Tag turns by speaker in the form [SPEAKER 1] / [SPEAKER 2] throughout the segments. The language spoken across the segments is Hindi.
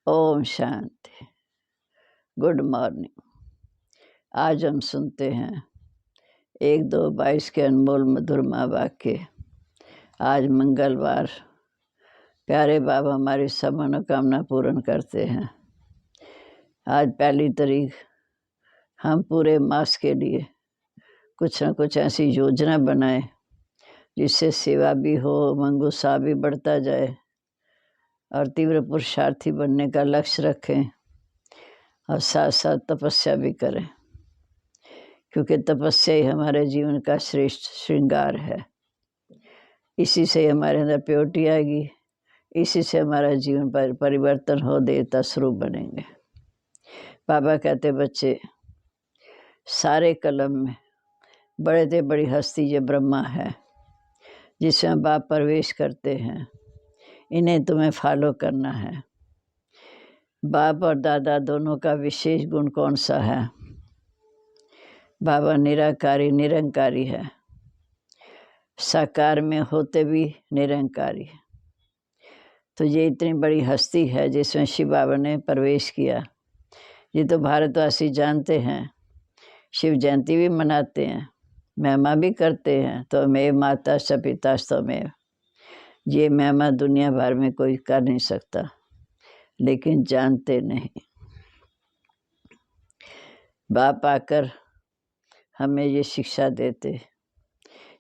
[SPEAKER 1] ओम शांति। Good morning. आज हम सुनते हैं 1-2-22 के अनमोल मधुरमा वाक्य। आज मंगलवार, प्यारे बाबा हमारी सब मनोकामना पूर्ण करते हैं। आज 1 तारीख। हम पूरे मास के लिए कुछ न कुछ ऐसी योजना बनाएं जिससे सेवा भी हो, मंगूसा भी बढ़ता जाए और तीव्र पुरुषार्थी बनने का लक्ष्य रखें और साथ साथ तपस्या भी करें, क्योंकि तपस्या ही हमारे जीवन का श्रेष्ठ श्रृंगार है। इसी से हमारे अंदर प्योरिटी आएगी, इसी से हमारा जीवन पर परिवर्तन हो, देवता स्वरूप बनेंगे। बाबा कहते बच्चे, सारे कलम में बड़े से बड़ी हस्ती ये ब्रह्मा है जिसमें बाप प्रवेश करते हैं। इन्हें तुम्हें फॉलो करना है। बाप और दादा दोनों का विशेष गुण कौन सा है? बाबा निराकारी निरंकारी है, साकार में होते भी निरंकारी। तो ये इतनी बड़ी हस्ती है जिसमें शिव बाबा ने प्रवेश किया। ये तो भारतवासी जानते हैं, शिव जयंती भी मनाते हैं, महिमा भी करते हैं। तो मैं माता स पिता स्वमेव, ये महिमा दुनिया भर में कोई कर नहीं सकता, लेकिन जानते नहीं। बाप आकर हमें ये शिक्षा देते।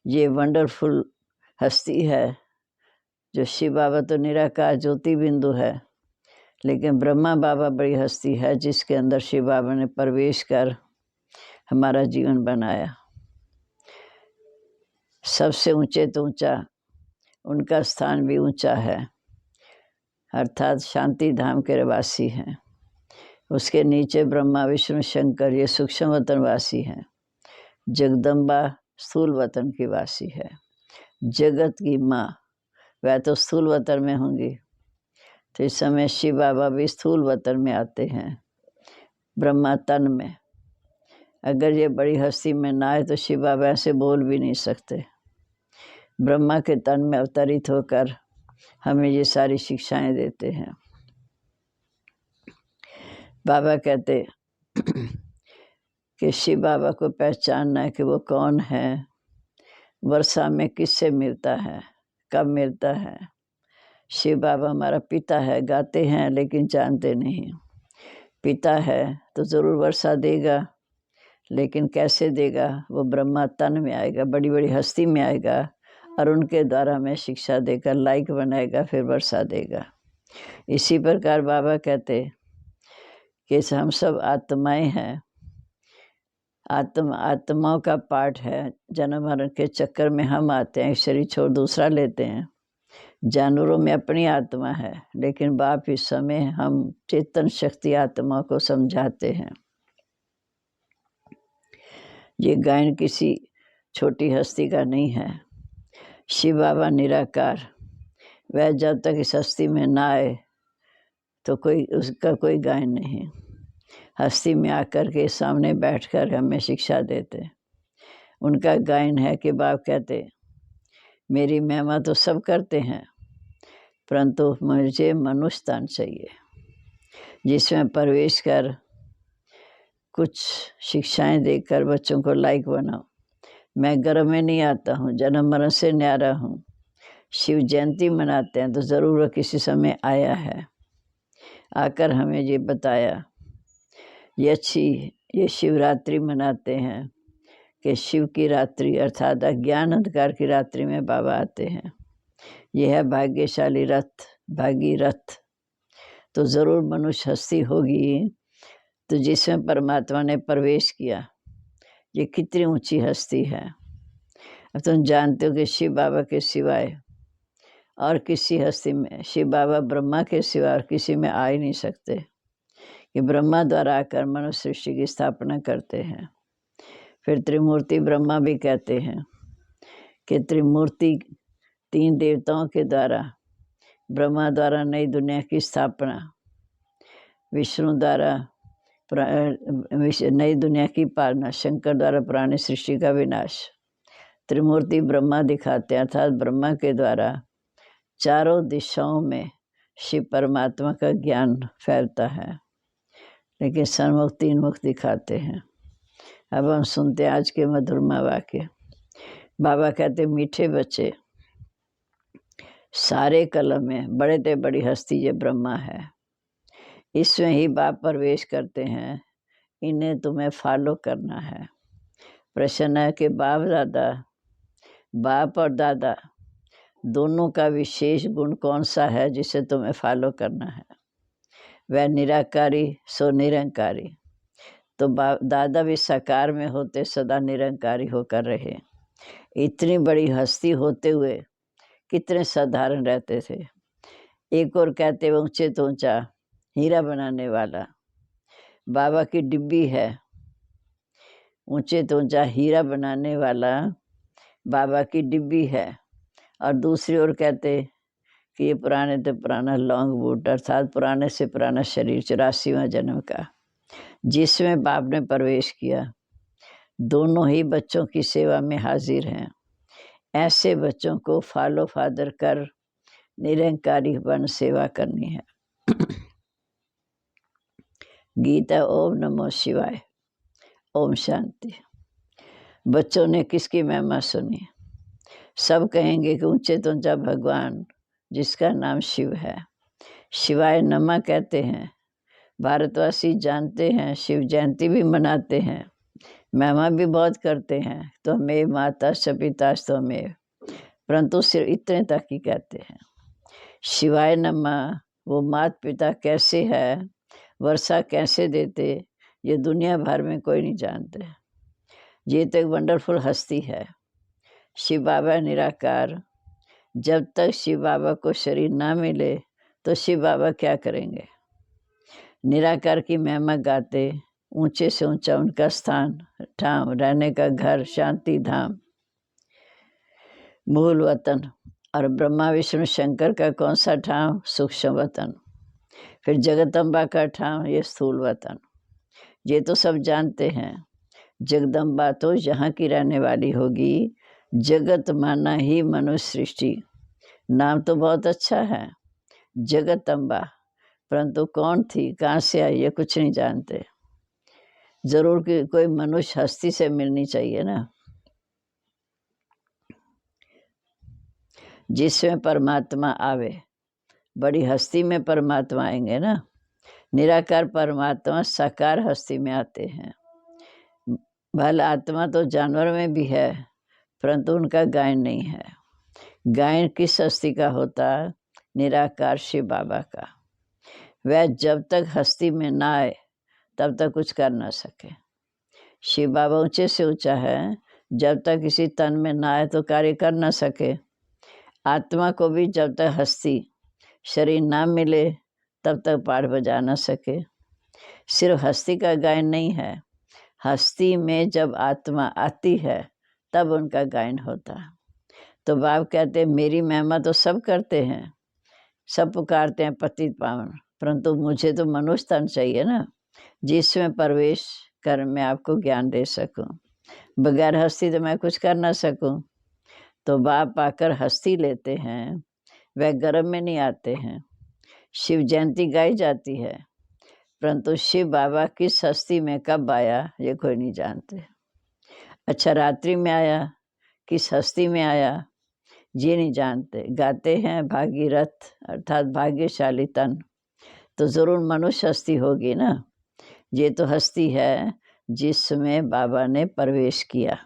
[SPEAKER 1] ये वंडरफुल हस्ती है जो शिव बाबा तो निराकार ज्योति बिंदु है, लेकिन ब्रह्मा बाबा बड़ी हस्ती है जिसके अंदर शिव बाबा ने प्रवेश कर हमारा जीवन बनाया। सबसे ऊंचे तो ऊंचा उनका स्थान भी ऊंचा है, अर्थात शांति धाम के वासी हैं। उसके नीचे ब्रह्मा विष्णु शंकर ये सूक्ष्म वतन वासी हैं। जगदम्बा स्थूल वतन की वासी है। जगत की माँ वह तो स्थूल वतन में होंगी, तो इस समय शिव बाबा भी स्थूल वतन में आते हैं, ब्रह्मा तन में। अगर ये बड़ी हस्ती में ना आए तो शिव बाबा ऐसे बोल भी नहीं सकते। ब्रह्मा के तन में अवतरित होकर हमें ये सारी शिक्षाएं देते हैं। बाबा कहते कि शिव बाबा को पहचानना है कि वो कौन है, वर्षा में किससे मिलता है, कब मिलता है। शिव बाबा हमारा पिता है, गाते हैं लेकिन जानते नहीं। पिता है तो ज़रूर वर्षा देगा, लेकिन कैसे देगा? वो ब्रह्मा तन में आएगा, बड़ी बड़ी हस्ती में आएगा और उनके द्वारा हमें शिक्षा देकर लायक बनाएगा, फिर वर्षा देगा। इसी प्रकार बाबा कहते कि हम सब आत्माएं हैं। आत्माओं का पाठ है। जन्म मरण के चक्कर में हम आते हैं, शरीर छोड़ दूसरा लेते हैं। जानवरों में अपनी आत्मा है, लेकिन बाप इस समय हम चेतन शक्ति आत्मा को समझाते हैं। ये गायन किसी छोटी हस्ती का नहीं है। शिव बाबा निराकार, वह जब तक इस हस्ती में ना आए तो कोई उसका कोई गायन नहीं। हस्ती में आकर के सामने बैठकर हमें शिक्षा देते। उनका गायन है कि बाप कहते, मेरी महिमा तो सब करते हैं, परंतु मुझे मनुष्य तन चाहिए जिसमें प्रवेश कर कुछ शिक्षाएं देकर बच्चों को लायक बनाओ। मैं गर्भ में नहीं आता हूँ, जन्म मरण से न्यारा हूँ। शिव जयंती मनाते हैं तो ज़रूर वह किसी समय आया है, आकर हमें ये बताया। ये शिवरात्रि मनाते हैं कि शिव की रात्रि अर्थात अज्ञान अंधकार की रात्रि में बाबा आते हैं। यह है भाग्यशाली रथ, भागी रथ। तो ज़रूर मनुष्य हस्ती होगी तो जिसमें परमात्मा ने प्रवेश किया। ये कितनी ऊंची हस्ती है। अब तुम जानते हो कि शिव बाबा के सिवाय और किसी हस्ती में, शिव बाबा ब्रह्मा के सिवा और किसी में आ ही नहीं सकते, कि ब्रह्मा द्वारा आकर मनुष्य सृष्टि की स्थापना करते हैं। फिर त्रिमूर्ति ब्रह्मा भी कहते हैं कि त्रिमूर्ति 3 देवताओं के द्वारा, ब्रह्मा द्वारा नई दुनिया की स्थापना, विष्णु द्वारा नई दुनिया की पालना, शंकर द्वारा पुरानी सृष्टि का विनाश। त्रिमूर्ति ब्रह्मा दिखाते हैं, अर्थात ब्रह्मा के द्वारा चारों दिशाओं में शिव परमात्मा का ज्ञान फैलता है, लेकिन सन्मुख तीन मुख दिखाते हैं। अब हम सुनते हैं आज के मधुरमा वाक्य। बाबा कहते मीठे बच्चे, सारे कलम में बड़े ते बड़ी हस्ती ये ब्रह्मा है, इसमें ही बाप प्रवेश करते हैं, इन्हें तुम्हें फॉलो करना है। प्रश्न है कि बाप और दादा दोनों का विशेष गुण कौन सा है जिसे तुम्हें फॉलो करना है? वह निराकारी सो निरंकारी। तो दादा भी साकार में होते सदा निरंकारी होकर रहे। इतनी बड़ी हस्ती होते हुए कितने साधारण रहते थे। एक और कहते ऊंचे तो ऊंचा हीरा बनाने वाला बाबा की डिब्बी है, ऊंचे तो ऊंचा हीरा बनाने वाला बाबा की डिब्बी है। और दूसरी ओर कहते कि ये पुराने तो पुराना लॉन्ग बूट अर्थात पुराने से पुराना शरीर 84वां जन्म का, जिसमें बाप ने प्रवेश किया। दोनों ही बच्चों की सेवा में हाजिर हैं। ऐसे बच्चों को फॉलो फादर कर निरंकारी बन सेवा करनी है। गीता ओम नमो शिवाय। ओम शांति। बच्चों ने किसकी महिमा सुनी? सब कहेंगे कि ऊंचे तो ऊंचा भगवान जिसका नाम शिव है। शिवाय नमः कहते हैं। भारतवासी जानते हैं, शिव जयंती भी मनाते हैं, महिमा भी बहुत करते हैं। तो हमें माता पिताश तो हमें, परंतु सिर्फ इतने तक ही कहते हैं। शिवाय नमः वो माता पिता कैसे है, वर्षा कैसे देते, ये दुनिया भर में कोई नहीं जानते। ये तो एक वंडरफुल हस्ती है। शिव बाबा निराकार। जब तक शिव बाबा को शरीर ना मिले तो शिव बाबा क्या करेंगे? निराकार की महिमा गाते, ऊंचे से ऊंचा उनका स्थान ठाम, रहने का घर शांति धाम, मूल वतन। और ब्रह्मा विष्णु शंकर का कौन सा ठाम? सूक्ष्म वतन। फिर जगदम्बा का ठाम ये स्थूल वतन। ये तो सब जानते हैं। जगदम्बा तो यहाँ की रहने वाली होगी। जगत माना ही मनुष्य सृष्टि। नाम तो बहुत अच्छा है जगदम्बा, परंतु कौन थी, कहाँ से आई, ये कुछ नहीं जानते। जरूर कि कोई मनुष्य हस्ती से मिलनी चाहिए ना, जिसमें परमात्मा आवे। बड़ी हस्ती में परमात्मा आएंगे ना। निराकार परमात्मा साकार हस्ती में आते हैं। भल आत्मा तो जानवर में भी है, परंतु उनका गायन नहीं है। गायन किस हस्ती का होता? निराकार शिव बाबा का। वह जब तक हस्ती में ना आए तब तक कुछ कर ना सके। शिव बाबा ऊंचे से ऊंचा है, जब तक किसी तन में ना आए तो कार्य कर ना सके। आत्मा को भी जब तक हस्ती शरीर ना मिले तब तक पाठ बजा ना सके। सिर्फ हस्ती का गायन नहीं है, हस्ती में जब आत्मा आती है तब उनका गायन होता है। तो बाप कहते हैं मेरी महिमा तो सब करते हैं, सब पुकारते हैं पतित पावन, परंतु मुझे तो मनुष्य तन चाहिए ना, जिसमें प्रवेश कर मैं आपको ज्ञान दे सकूं। बगैर हस्ती तो मैं कुछ कर ना सकूं। तो बाप आकर हस्ती लेते हैं, वह गर्भ में नहीं आते हैं। शिव जयंती गाई जाती है, परंतु शिव बाबा किस हस्ती में कब आया ये कोई नहीं जानते। अच्छा रात्रि में आया, किस हस्ती में आया ये नहीं जानते। गाते हैं भागीरथ अर्थात भाग्यशाली तन, तो जरूर मनुष्य हस्ती होगी ना। ये तो हस्ती है जिसमें बाबा ने प्रवेश किया।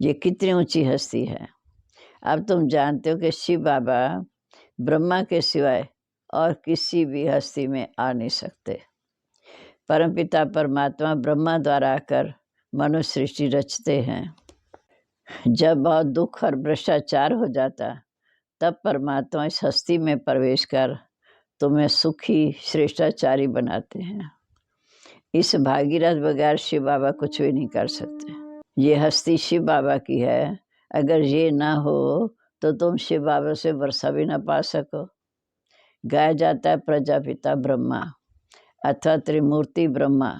[SPEAKER 1] ये कितनी ऊंची हस्ती है। अब तुम जानते हो कि शिव बाबा ब्रह्मा के सिवाय और किसी भी हस्ती में आ नहीं सकते। परमपिता परमात्मा ब्रह्मा द्वारा आकर मनुष्य सृष्टि रचते हैं। जब बहुत दुख और भ्रष्टाचार हो जाता तब परमात्मा इस हस्ती में प्रवेश कर तुम्हें सुखी श्रेष्ठाचारी बनाते हैं। इस भागीरथ बगैर शिव बाबा कुछ भी नहीं कर सकते। ये हस्ती शिव बाबा की है। अगर ये ना हो तो तुम शिव बाबा से वर्षा भी ना पा सको। गाया जाता है प्रजापिता ब्रह्मा अथवा त्रिमूर्ति ब्रह्मा,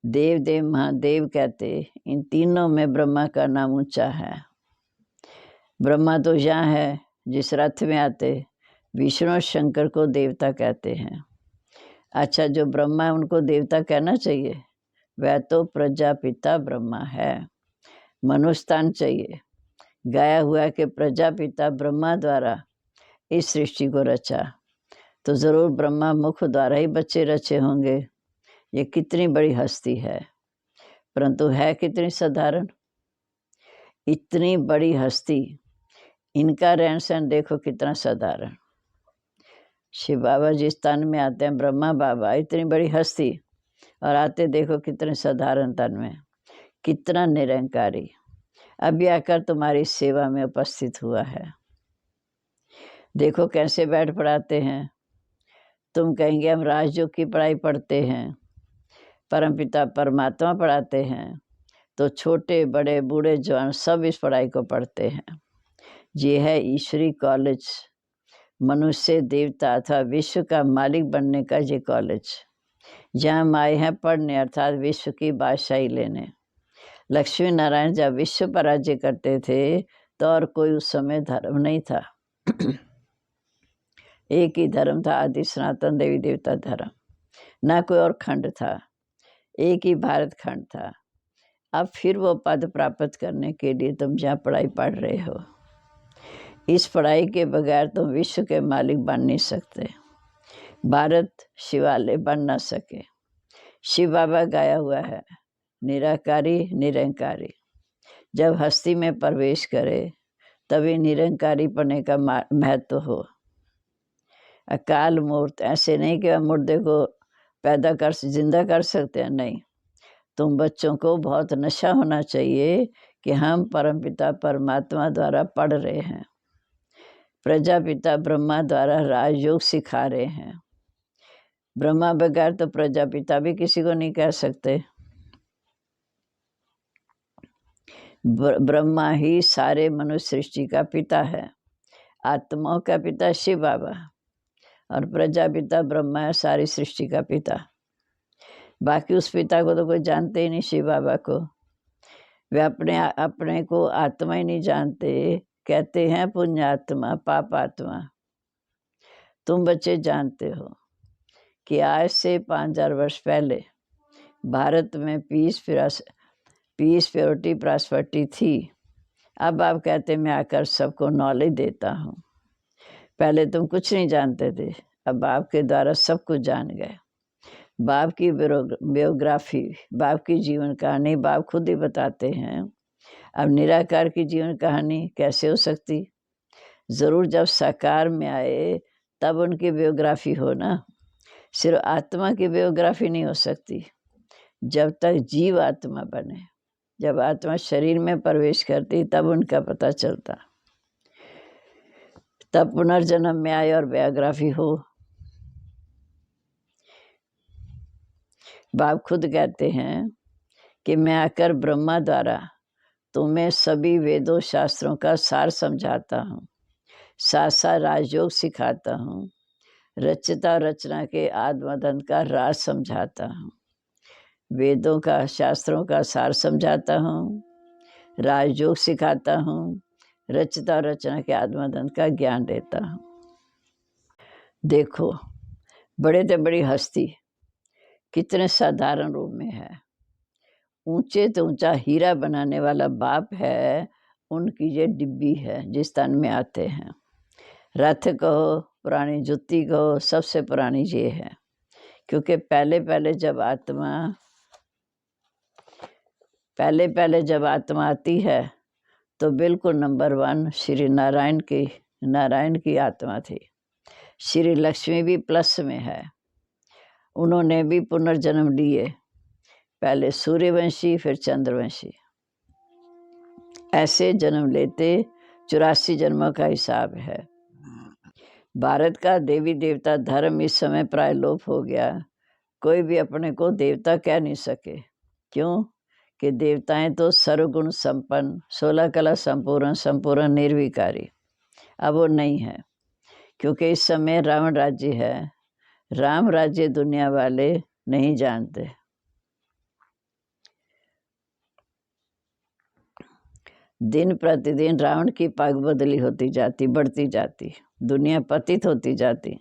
[SPEAKER 1] देव देव महादेव कहते। इन तीनों में ब्रह्मा का नाम ऊंचा है। ब्रह्मा तो यहाँ है जिस रथ में आते, विष्णु और शंकर को देवता कहते हैं। अच्छा, जो ब्रह्मा है उनको देवता कहना चाहिए? वह तो प्रजापिता ब्रह्मा है। मनुस्थान चाहिए। गाया हुआ कि प्रजापिता ब्रह्मा द्वारा इस सृष्टि को रचा, तो ज़रूर ब्रह्मा मुख द्वारा ही बच्चे रचे होंगे। ये कितनी बड़ी हस्ती है, परंतु है कितनी साधारण। इतनी बड़ी हस्ती, इनका रहन सहन देखो कितना साधारण। शिव बाबा जिस तन में आते हैं, ब्रह्मा बाबा इतनी बड़ी हस्ती, और आते देखो कितने साधारण तन में, कितना निरंकारी। अभी आकर तुम्हारी सेवा में उपस्थित हुआ है। देखो कैसे बैठ पढ़ाते हैं। तुम कहेंगे हम राजयोग की पढ़ाई पढ़ते हैं, परमपिता परमात्मा पढ़ाते हैं, तो छोटे बड़े बूढ़े जवान सब इस पढ़ाई को पढ़ते हैं। ये है ईश्वरी कॉलेज, मनुष्य देवता अथवा विश्व का मालिक बनने का ये कॉलेज। जहाँ हम आए हैं पढ़ने, अर्थात विश्व की बादशाही लेने। लक्ष्मी नारायण जब विश्व पर राज्य करते थे तो और कोई उस समय धर्म नहीं था। एक ही धर्म था, आदि सनातन देवी देवता धर्म। ना कोई और खंड था, एक ही भारत खंड था। अब फिर वो पद प्राप्त करने के लिए तुम जहाँ पढ़ाई पढ़ रहे हो, इस पढ़ाई के बगैर तुम विश्व के मालिक बन नहीं सकते। भारत शिवालय बन ना सके। शिव बाबा गाया हुआ है, निराकारी निरंकारी। जब हस्ती में प्रवेश करे तभी निरंकारी पने का महत्व हो। अकाल मूर्त ऐसे नहीं कि मुर्दे को पैदा कर जिंदा कर सकते हैं, नहीं। तुम बच्चों को बहुत नशा होना चाहिए कि हम परमपिता परमात्मा द्वारा पढ़ रहे हैं, प्रजापिता ब्रह्मा द्वारा राजयोग सिखा रहे हैं। ब्रह्मा बगैर तो प्रजापिता भी किसी को नहीं कह सकते। ब्रह्मा ही सारे मनुष्य सृष्टि का पिता है। आत्माओं का पिता शिव बाबा, और प्रजापिता ब्रह्मा है सारी सृष्टि का पिता। बाकी उस पिता को तो कोई जानते ही नहीं, शिव बाबा को। वे अपने को आत्मा ही नहीं जानते, कहते हैं पुण्यात्मा पाप आत्मा। तुम बच्चे जानते हो कि आज से 5000 वर्ष पहले भारत में पीस प्योरिटी प्रॉस्पेरिटी थी। अब आप कहते मैं आकर सबको नॉलेज देता हूँ। पहले तुम कुछ नहीं जानते थे, अब बाप के द्वारा सब कुछ जान गए। बाप की बायोग्राफी, बाप की जीवन कहानी बाप खुद ही बताते हैं। अब निराकार की जीवन कहानी कैसे हो सकती? ज़रूर जब साकार में आए तब उनकी बायोग्राफी हो ना। सिर्फ आत्मा की बायोग्राफी नहीं हो सकती जब तक जीव आत्मा बने। जब आत्मा शरीर में प्रवेश करती तब उनका पता चलता, तब पुनर्जन्म में आए और बायोग्राफी हो। बाप खुद कहते हैं कि मैं आकर ब्रह्मा द्वारा तुम्हें सभी वेदों शास्त्रों का सार समझाता हूँ, साथ साथ राजयोग सिखाता हूँ, रचता रचना के आत्मदन का राज समझाता हूँ, वेदों का शास्त्रों का सार समझाता हूँ, राजयोग सिखाता हूँ, रचता रचना के आत्मदन का ज्ञान देता हूँ। देखो बड़े से बड़ी हस्ती कितने साधारण रूप में है। ऊंचे तो ऊंचा हीरा बनाने वाला बाप है, उनकी ये डिब्बी है जिस तन में आते हैं। रथ कहो, पुरानी जुत्ती कहो, सबसे पुरानी ये है। क्योंकि पहले पहले जब आत्मा आती है तो बिल्कुल नंबर 1 श्री नारायण की आत्मा थी। श्री लक्ष्मी भी प्लस में है, उन्होंने भी पुनर्जन्म लिए, पहले सूर्यवंशी फिर चंद्रवंशी। ऐसे जन्म लेते 84 जन्मों का हिसाब है। भारत का देवी देवता धर्म इस समय प्राय लोप हो गया। कोई भी अपने को देवता कह नहीं सके। क्यों? कि देवताएं तो सर्वगुण संपन्न, 16 कला संपूर्ण निर्विकारी। अब वो नहीं है, क्योंकि इस समय रावण राज्य है। राम राज्य दुनिया वाले नहीं जानते। दिन प्रतिदिन रावण की पाग बदली होती जाती, बढ़ती जाती, दुनिया पतित होती जाती।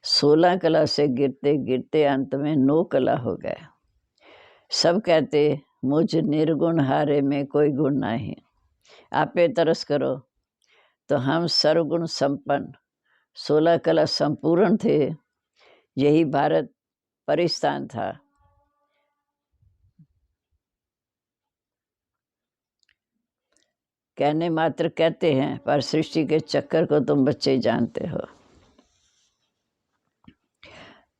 [SPEAKER 1] 16 कला से गिरते गिरते अंत में 9 कला हो गए। सब कहते मुझ निर्गुण हारे में कोई गुण नहीं। आपे तरस करो। तो हम सर्वगुण संपन्न 16 कला संपूर्ण थे। यही भारत परिस्थान था। कहने मात्र कहते हैं, पर सृष्टि के चक्कर को तुम बच्चे जानते हो।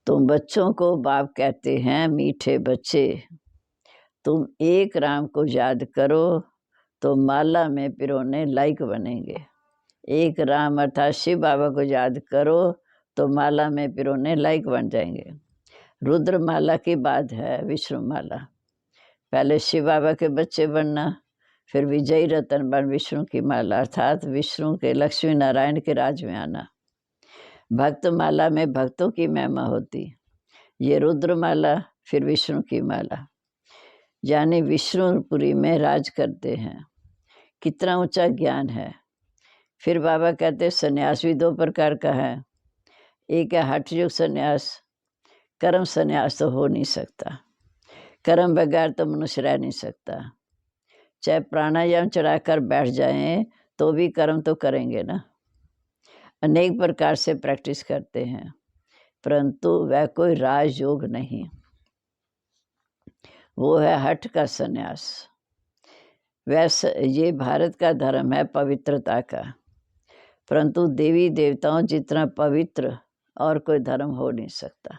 [SPEAKER 1] तुम बच्चों को बाप कहते हैं, मीठे बच्चे। तुम एक राम को याद करो तो माला में पिरोने लायक बनेंगे। एक राम अर्थात शिव बाबा को याद करो तो माला में पिरोने लायक बन जाएंगे। रुद्र माला की बात है विष्णु माला। पहले शिव बाबा के बच्चे बनना, फिर विजयी रतन बन विष्णु की माला अर्थात विष्णु के लक्ष्मी नारायण के राज में आना। भक्त माला में भक्तों की महिमा होती। ये रुद्र माला, फिर विष्णु की माला, यानी विष्णुपुरी में राज करते हैं। कितना ऊंचा ज्ञान है। फिर बाबा कहते सन्यास भी 2 प्रकार का है। एक है हठ योग सन्यास। कर्म सन्यास तो हो नहीं सकता। कर्म बगैर तो मनुष्य रह नहीं सकता। चाहे प्राणायाम चढ़ाकर बैठ जाएं तो भी कर्म तो करेंगे ना। अनेक प्रकार से प्रैक्टिस करते हैं, परंतु वह कोई राजयोग नहीं। वो है हठ का सन्यास। वैसे ये भारत का धर्म है पवित्रता का, परंतु देवी देवताओं जितना पवित्र और कोई धर्म हो नहीं सकता।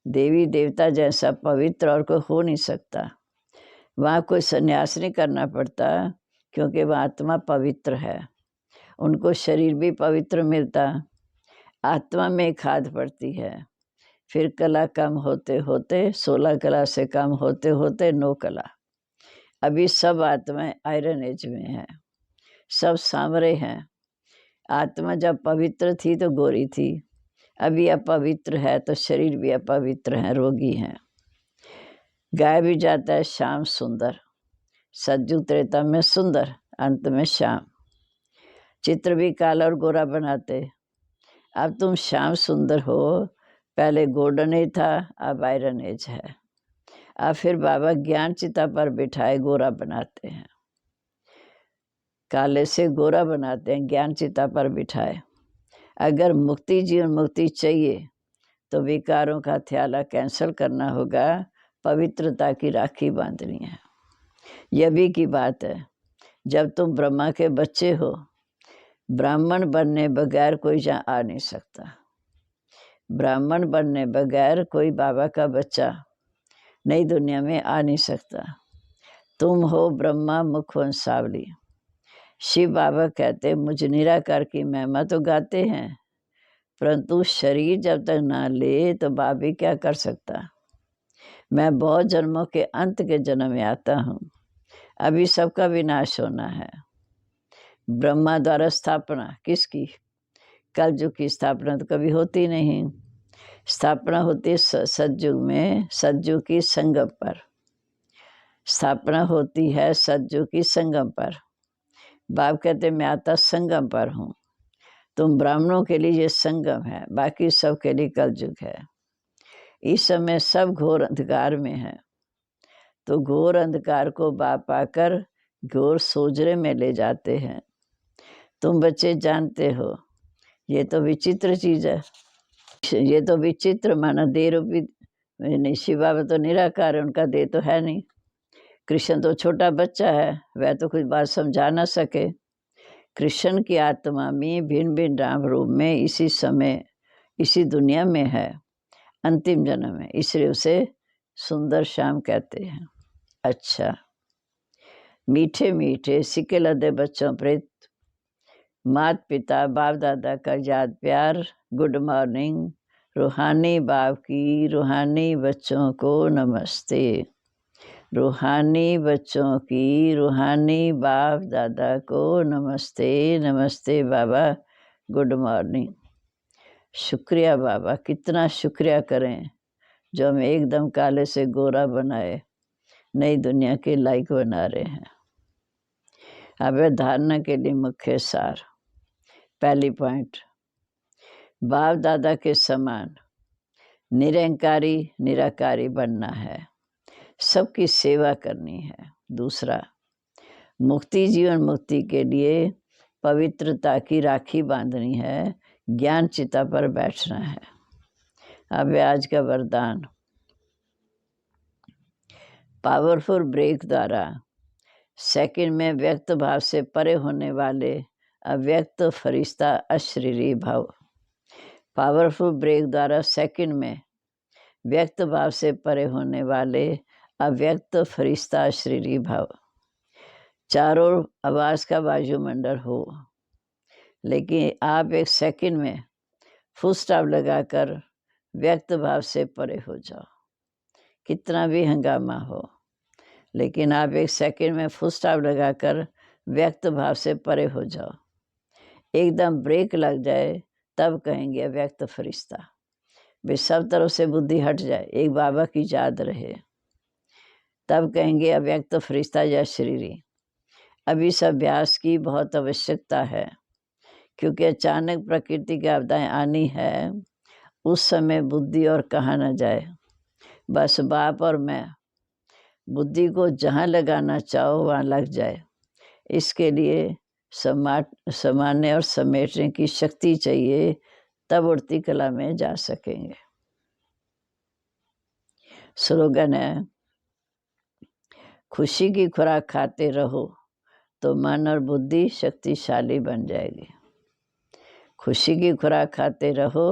[SPEAKER 1] देवी देवता जैसा पवित्र और कोई हो नहीं सकता। वहाँ कोई सन्यास नहीं करना पड़ता, क्योंकि वह आत्मा पवित्र है। उनको शरीर भी पवित्र मिलता, आत्मा में खाद पड़ती है। फिर कला कम होते होते 16 कला से कम होते होते 9 कला। अभी सब आत्माएं आयरन एज में हैं, सब सांवरे हैं। आत्मा जब पवित्र थी तो गोरी थी, अभी अपवित्र है तो शरीर भी अपवित्र है, रोगी हैं। गाय भी जाता है श्याम सुंदर। सज्जू त्रेता में सुंदर, अंत में श्याम। चित्र भी काला और गोरा बनाते। अब तुम श्याम सुंदर हो, पहले गोल्डन एज था, अब आयरन एज है। अब फिर बाबा ज्ञान चिता पर बिठाए गोरा बनाते हैं। काले से गोरा बनाते हैं, ज्ञान चिता पर बिठाए। अगर मुक्ति जीवन मुक्ति चाहिए तो विकारों का थैला कैंसल करना होगा, पवित्रता की राखी बांधनी है। यह भी की बात है, जब तुम ब्रह्मा के बच्चे हो, ब्राह्मण बनने बगैर कोई यहाँ आ नहीं सकता। ब्राह्मण बनने बगैर कोई बाबा का बच्चा नई दुनिया में आ नहीं सकता। तुम हो ब्रह्मा मुख वंशावली। शिव बाबा कहते मुझ निराकार की महिमा तो गाते हैं, परंतु शरीर जब तक ना ले तो बाप भी क्या कर सकता। मैं बहुत जन्मों के अंत के जन्म में आता हूँ। अभी सबका विनाश होना है। ब्रह्मा द्वारा स्थापना किसकी? कलयुग की स्थापना तो कभी होती नहीं। स्थापना होती है सतयुग में, सतयुग की संगम पर स्थापना होती है, सतयुग की संगम पर। बाप कहते मैं आता संगम पर हूँ। तुम ब्राह्मणों के लिए ये संगम है, बाकी सब के लिए कलयुग है। इस समय सब घोर अंधकार में है, तो घोर अंधकार को बाप आकर घोर सोजरे में ले जाते हैं। तुम बच्चे जानते हो ये तो विचित्र चीज है। ये तो विचित्र माना देह रूपी नहीं। शिव बाबा तो निराकार है, उनका देह तो है नहीं। कृष्ण तो छोटा बच्चा है, वह तो कुछ बात समझा ना सके। कृष्ण की आत्मा में भिन्न भिन्न राम रूप में इसी समय इसी दुनिया में है, अंतिम जन्म में, इसलिए उसे सुंदर श्याम कहते हैं। अच्छा, मीठे मीठे सिक्के लदे बच्चों प्रेत माता पिता बाप दादा का याद प्यार, गुड मॉर्निंग। रूहानी बाप की रूहानी बच्चों को नमस्ते। रूहानी बच्चों की रूहानी बाप दादा को नमस्ते। नमस्ते बाबा, गुड मॉर्निंग। शुक्रिया बाबा, कितना शुक्रिया करें जो हमें एकदम काले से गोरा बनाए, नई दुनिया के लायक बना रहे हैं। अब धारणा के लिए मुख्य सार। पहली पॉइंट, बाप दादा के समान निरंकारी निराकारी बनना है, सबकी सेवा करनी है। दूसरा, मुक्ति जीवन मुक्ति के लिए पवित्रता की राखी बांधनी है, ज्ञान चिता पर बैठना है। अब आज का वरदान, पावरफुल ब्रेक द्वारा सेकंड में व्यक्त भाव से परे होने वाले अव्यक्त फरिश्ता अशरीरी भाव। पावरफुल ब्रेक द्वारा सेकंड में व्यक्त भाव से परे होने वाले अव्यक्त फरिश्ता अशरीरी भाव। चारों आवाज़ का वायुमंडल हो, लेकिन आप एक सेकंड में फुल स्टॉप लगाकर व्यक्त भाव से परे हो जाओ। कितना भी हंगामा हो, लेकिन आप एक सेकंड में फुल स्टॉप लगाकर व्यक्त भाव से परे हो जाओ। एकदम ब्रेक लग जाए तब कहेंगे अव्यक्त फरिश्ता। वे सब तरफ से बुद्धि हट जाए, एक बाबा की याद रहे, तब कहेंगे अव्यक्त फरिश्ता या शरीरी। अभी इस अभ्यास की बहुत आवश्यकता है, क्योंकि अचानक प्रकृति की आपदाएं आनी है। उस समय बुद्धि और कहाँ न जाए, बस बाप और मैं बुद्धि को जहाँ लगाना चाहो वहाँ लग जाए। इसके लिए समाने और समेटने की शक्ति चाहिए, तब उड़ती कला में जा सकेंगे। स्लोगन है, खुशी की खुराक खाते रहो तो मन और बुद्धि शक्तिशाली बन जाएगी। खुशी की खुराक खाते रहो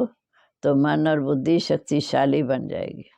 [SPEAKER 1] तो मन और बुद्धि शक्तिशाली बन जाएगी।